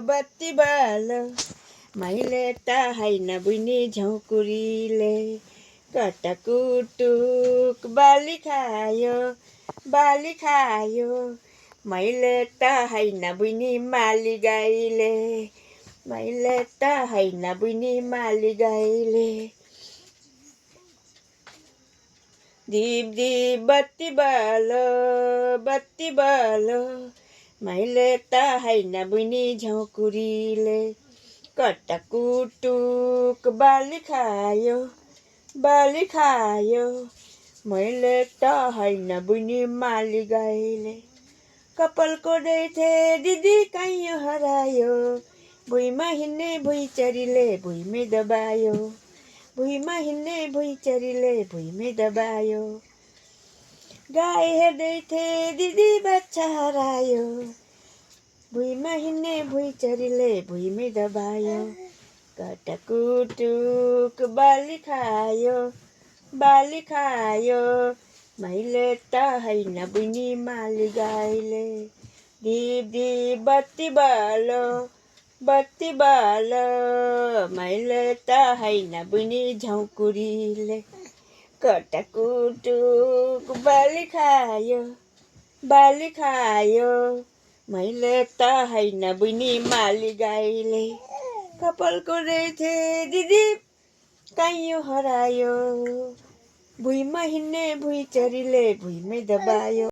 बत्ती बालो मैले त होइन बुझ्ने झौँकुरीले कटकुटुक बाली खायो मैले त होइन बुझ्ने माली गाईले मैले त होइन बुझ्ने माली गाईले दीप दीप बत्ती बालो मैले त होइन बुझ्ने झौँकुरीले कटकुटुक बाली खायो मैले त होइन बुझ्ने माली गाईले कपाल कोर्दैथे दिदी कहीँ हरायो भुइँमा हिँड्ने भुइँचरीले भुइँमै दबायो भुइँमा हिँड्ने भुइँचरीले भुइँमै दबायो गाई हेर्दै थिए दिदी बच्चा हरायो भुइँमा हिँड्ने भुइँचरीले भुइँमै दबायो कटकुटुक बाली खायो मैले त होइन बुझ्ने माली गाईले दीप दीप बत्ती बालो मैले त होइन बुझ्ने झौँकुरीले कटकुटुक बाली खायो मैले त होइन बुझ्ने माली गाईले कपाल कोर्दैथे दिदी कहीँ हरायो भुइँमा हिँड्ने भुइँचरीले भुइँमै दबायो